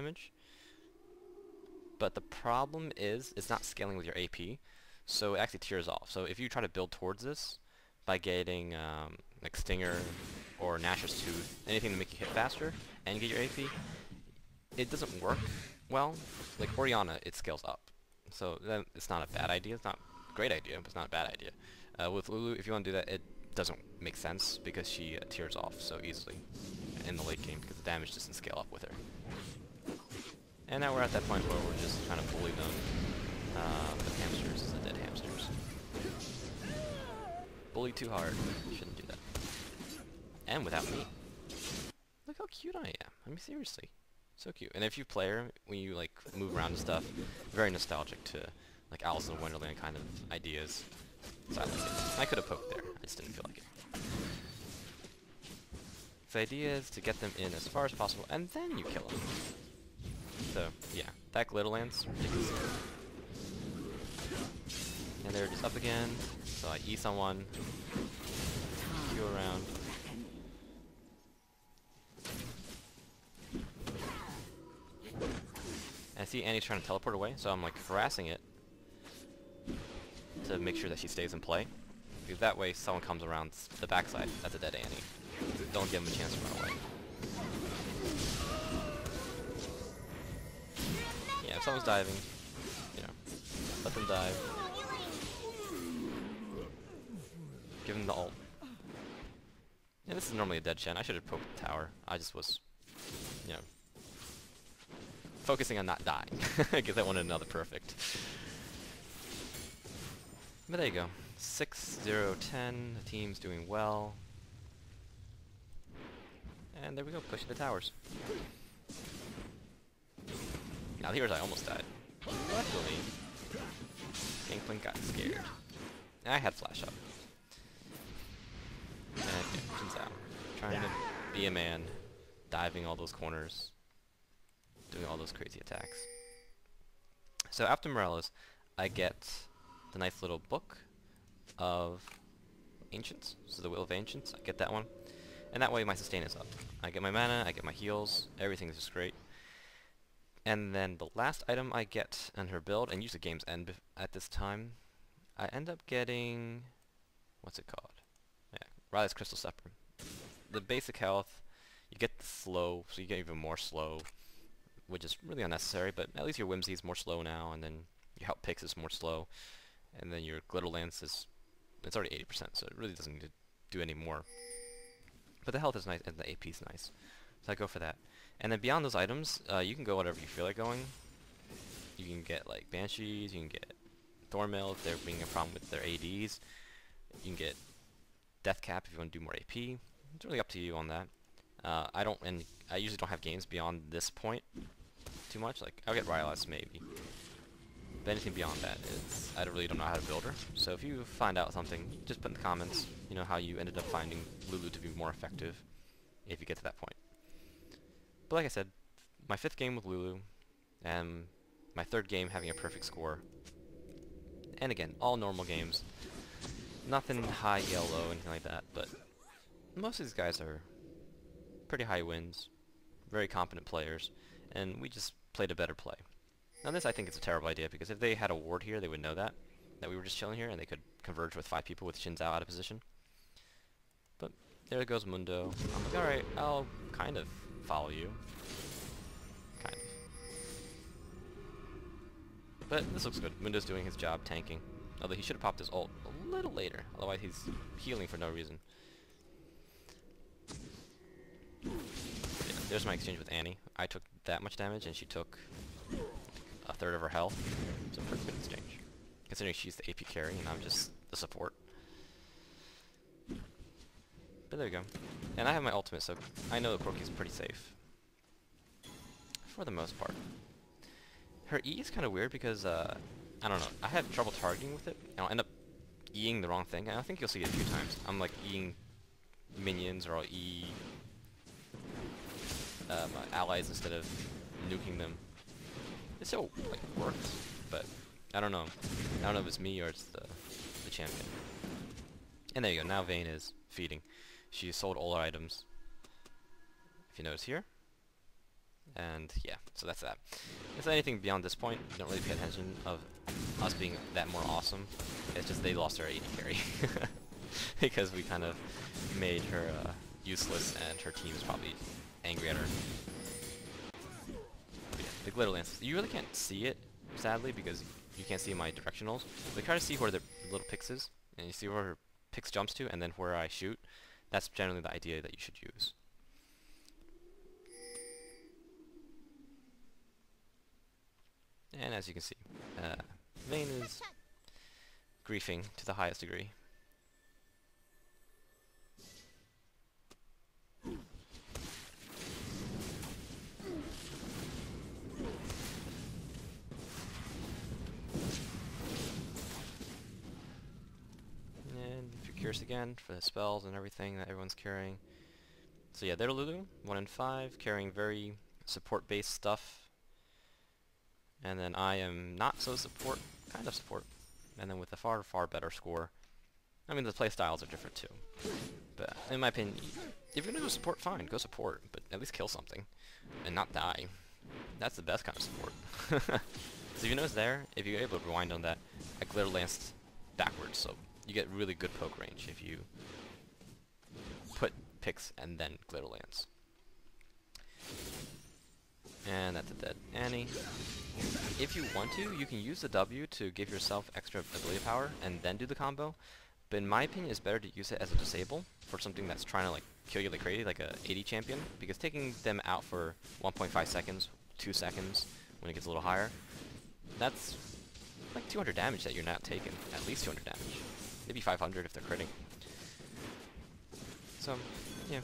damage. But the problem is, it's not scaling with your AP, so it actually tears off. So if you try to build towards this by getting like Stinger or Nash's Tooth, anything to make you hit faster and get your AP, it doesn't work well. Like Oriana, it scales up. So then it's not a bad idea. It's not a great idea, but it's not a bad idea. With Lulu, if you want to do that, it doesn't make sense because she tears off so easily in the late game because the damage doesn't scale up with her. And now we're at that point where we're just trying to bully them. The hamsters is the dead hamsters. Bully too hard. Shouldn't do that. And without me. Look how cute I am. I mean, seriously. So cute. And if you play her, when you like move around and stuff, very nostalgic to like Alice in Wonderland kind of ideas. So I like it. I could have poked there. I just didn't feel like it. The idea is to get them in as far as possible, and then you kill them. So, yeah. That glitter lance, ridiculous. And they're just up again. So I E someone. Q around. And I see Annie's trying to teleport away, so I'm like harassing it to make sure that she stays in play. Because that way someone comes around the backside, that's a dead Annie. Don't give them a chance to run away. Yeah, if someone's diving, you know, let them dive. Give them the ult. Yeah, this is normally a dead Shen. I should have poked the tower. I just was, you know, focusing on not dying. Because I wanted another perfect. But there you go. 6-0-10. The team's doing well. And there we go, pushing the towers. Now here's I almost died. Luckily, Gangplank got scared. And I had flash up. And yeah, Jin's out. Trying to be a man, diving all those corners, doing all those crazy attacks. So after Morello's, I get the nice little book of Ancients. So the Will of Ancients, I get that one. And that way my sustain is up. I get my mana, I get my heals, everything's just great. And then the last item I get on her build, and usually games end at this time, I end up getting, what's it called? Yeah, Riley's Crystal Scepter. The basic health, you get the slow, so you get even more slow, which is really unnecessary, but at least your Whimsy is more slow now, and then your Help Picks is more slow, and then your Glitter Lance is, it's already 80%, so it really doesn't need to do any more. But the health is nice, and the AP is nice, so I go for that. And then beyond those items, you can go whatever you feel like going. You can get like Banshees, you can get Thornmail if they're being a problem with their ADs. You can get Death Cap if you want to do more AP. It's really up to you on that. I usually don't have games beyond this point too much. Like I'll get Rylai's maybe, but anything beyond that is I really don't know how to build her. So if you find out something, just put in the comments. You know how you ended up finding Lulu to be more effective if you get to that point. But like I said, my 5th game with Lulu, and my 3rd game having a perfect score. And again, all normal games. Nothing high yellow, anything like that, but most of these guys are pretty high wins, very competent players, and we just played a better play. Now this I think is a terrible idea, because if they had a ward here, they would know that we were just chilling here, and they could converge with 5 people with Shinzao out of position. But there goes Mundo. I'm like, alright, I'll kind of follow you. Kind of. But this looks good. Mundo's doing his job tanking. Although he should have popped his ult a little later. Otherwise he's healing for no reason. Yeah, there's my exchange with Annie. I took that much damage and she took a third of her health. It's a pretty good exchange. Considering she's the AP carry and I'm just the support. But there you go. And I have my ultimate, so I know the Corki's pretty safe. For the most part. Her E is kind of weird because, I don't know, I have trouble targeting with it, and I'll end up E-ing the wrong thing, and I think you'll see it a few times. I'm like E-ing minions, or I'll E my allies instead of nuking them. It still, like, works, but I don't know. I don't know if it's me or it's the champion. And there you go, now Vayne is feeding. She sold all her items. If you notice here, And yeah, so that's that. If there's anything beyond this point, don't really pay attention of us being that more awesome. It's just they lost their AD carry. Because we kind of made her useless, and her team is probably angry at her. But yeah, the glitter lance. You really can't see it, sadly, because you can't see my directionals. But you kind of see where the little pix is, and you see where her pix jumps to, and then where I shoot. That's generally the idea that you should use. And as you can see, Vayne is griefing to the highest degree. And if you're curious again for the spells and everything that everyone's carrying. So yeah, they're Lulu, 1 in 5, carrying very support-based stuff. And then I am not so support, kind of support. And then with a far, far better score. I mean, the playstyles are different too. But in my opinion, if you're gonna go support, fine, go support. But at least kill something. And not die. That's the best kind of support. So if you notice there, if you're able to rewind on that, I glitter lanced backwards. So you get really good poke range if you put pix and then glitter lance. And that's a dead Annie. If you want to, you can use the W to give yourself extra ability power and then do the combo. But in my opinion, it's better to use it as a disable for something that's trying to like kill you like crazy, like a 80 champion. Because taking them out for 1.5 seconds, 2 seconds, when it gets a little higher, that's like 200 damage that you're not taking. At least 200 damage. Maybe 500 if they're critting. So, yeah.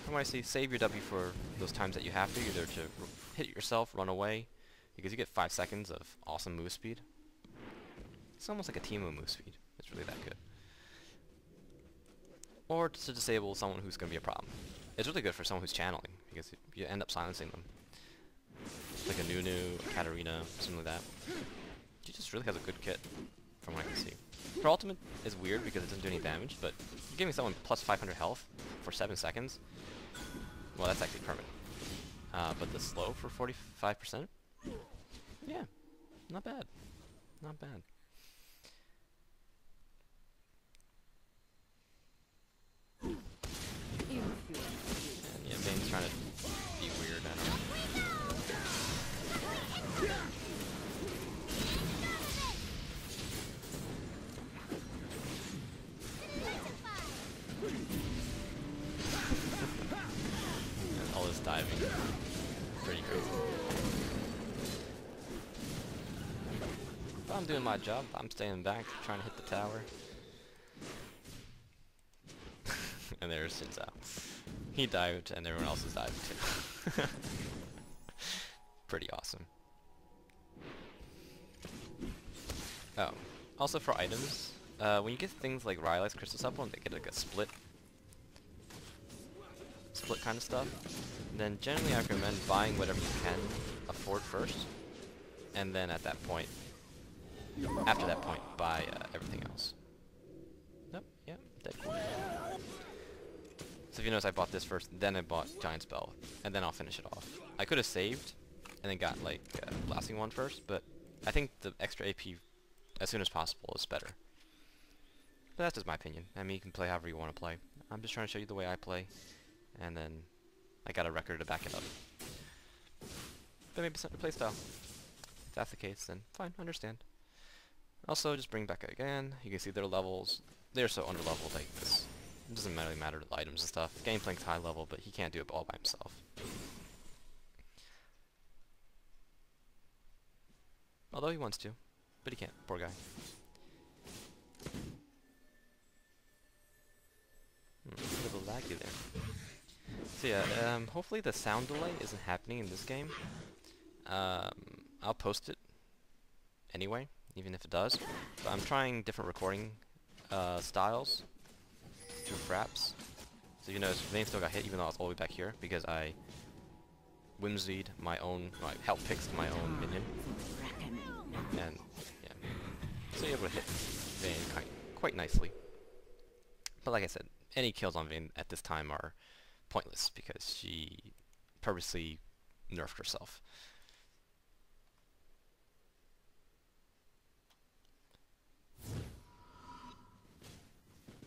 From what I see, save your W for those times that you have to, either to hit it yourself, run away, because you get 5 seconds of awesome move speed. It's almost like a Teemo move speed. It's really that good. Or to disable someone who's going to be a problem. It's really good for someone who's channeling, because you end up silencing them. Like a Nunu, a Katarina, something like that. She just really has a good kit, from what I can see. Her ultimate is weird because it doesn't do any damage, but you're giving someone plus 500 health for 7 seconds. Well, that's actually permanent. But the slow for 45%? Yeah, not bad. Not bad. And yeah, Vayne's trying to be weird, I don't know. And all this diving. Pretty crazy. But I'm doing my job. I'm staying back, trying to hit the tower. And there's Shinzao. He dived, and everyone else is diving too. Pretty awesome. Oh, also for items, when you get things like Rylai's Crystal Supplement, they get like a split kind of stuff. Then generally I recommend buying whatever you can afford first, and then at that point, after that point, buy everything else. Nope, yeah, dead. So if you notice, I bought this first, then I bought Giant Spell, and then I'll finish it off. I could have saved, and then got like Blasting one first, but I think the extra AP as soon as possible is better. But that's just my opinion. I mean, you can play however you want to play. I'm just trying to show you the way I play, and then I got a record to back it up. But maybe it's not your playstyle. If that's the case, then fine, understand. Also, just bring back again. You can see their levels. They're so underleveled, like this. It doesn't really matter the items and stuff. Gameplank's high level, but he can't do it all by himself. Although he wants to, but he can't. Poor guy. A bit of a laggy there. So yeah, hopefully the sound delay isn't happening in this game. I'll post it anyway, even if it does. But I'm trying different recording styles through fraps. So you notice Vayne still got hit even though I was all the way back here because I whimsied my own, like help pixed my own minion. And yeah, so you're able to hit Vayne quite nicely. But like I said, any kills on Vayne at this time are pointless because she purposely nerfed herself.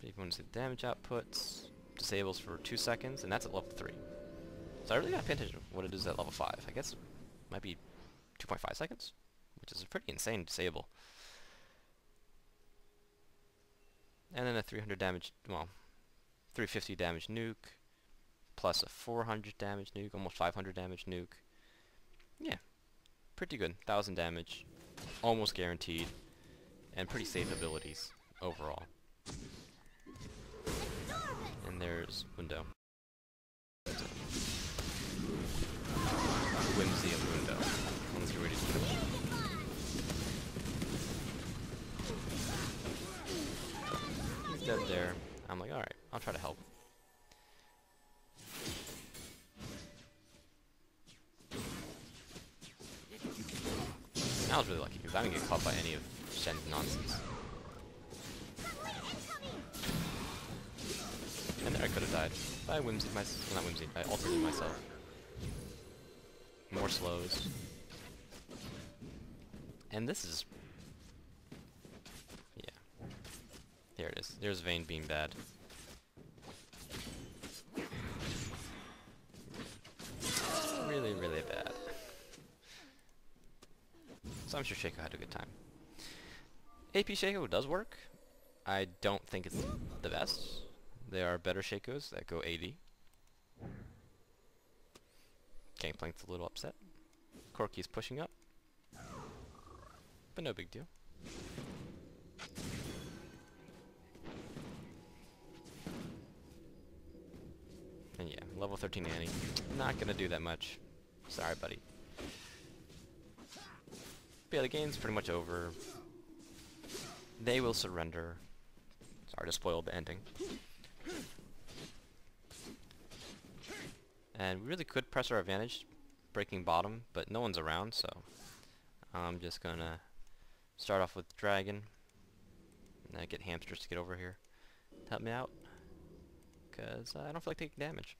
If you want to see the damage outputs, disables for 2 seconds, and that's at level 3. So I really gotta pay attention to what it is at level 5. I guess it might be 2.5 seconds, which is a pretty insane disable. And then a 300 damage, well, 350 damage nuke, plus a 400 damage nuke, almost 500 damage nuke. Yeah, pretty good. 1000 damage, almost guaranteed, and pretty safe abilities overall. And there's window. Whimsy of window. Once you're ready to kill it. He's dead there. I'm like, alright, I'll try to help. I was really lucky because I didn't get caught by any of Shen's nonsense. And there I could have died. But I whimsied myself. Not whimsied, I altered myself. More slows. And this is... yeah. Here it is. There's Vayne being bad. Really, really bad. So I'm sure Shaco had a good time. AP Shaco does work. I don't think it's the best. There are better Shakos that go 80. Gangplank's a little upset. Corki's pushing up. But no big deal. And yeah, level 13 Annie. Not gonna do that much. Sorry, buddy. But yeah, the game's pretty much over. They will surrender. Sorry to spoil the ending. And we really could press our advantage, breaking bottom, but no one's around, so I'm just gonna start off with Dragon, and then get hamsters to get over here to help me out, because I don't feel like taking damage.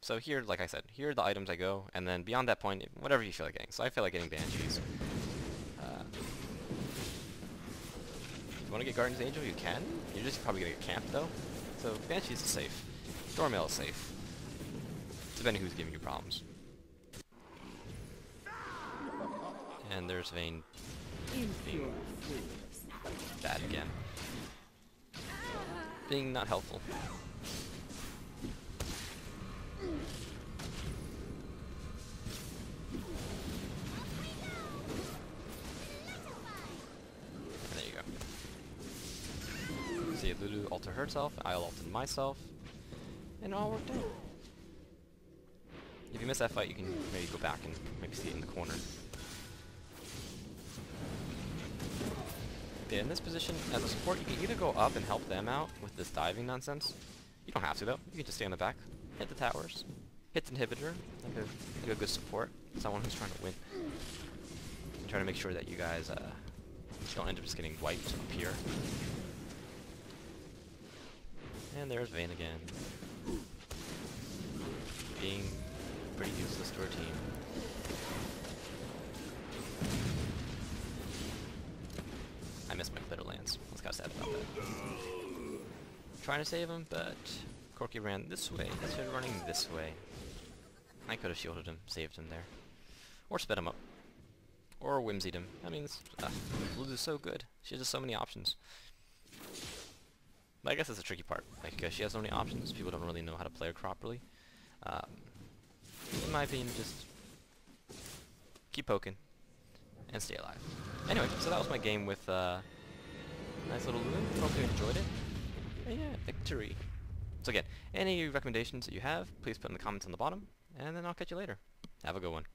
So here, like I said, here are the items I go, and then beyond that point, whatever you feel like getting. So I feel like getting Banshees. If you want to get Guardian's Angel, you can. You're just probably going to get camped, though. So Banshees is safe. Stormail is safe. Depending who's giving you problems. And there's Vayne being bad again. Being not helpful. And there you go. See, Lulu alter herself, I'll alter myself, and it all worked out. If you miss that fight, you can maybe go back and maybe see it in the corner. Yeah, in this position, as a support, you can either go up and help them out with this diving nonsense. You don't have to, though. You can just stay on the back, hit the towers, hit the inhibitor, like a good support, someone who's trying to win. Try to make sure that you guys don't end up just getting wiped up here. And there's Vayne again. Being pretty useless to our team. I missed my Glitter Lance. I was kind of sad about that. Trying to save him, but Corki ran this way instead of running this way. I could have shielded him, saved him there. Or sped him up. Or whimsied him. I mean, Lulu's so good. She has just so many options. But I guess that's the tricky part. Like, she has so many options, people don't really know how to play her properly. In my opinion, just keep poking and stay alive. Anyway, so that was my game with nice little Lulu. Hope you enjoyed it. And yeah, victory. So again, any recommendations that you have, please put in the comments on the bottom, and then I'll catch you later. Have a good one.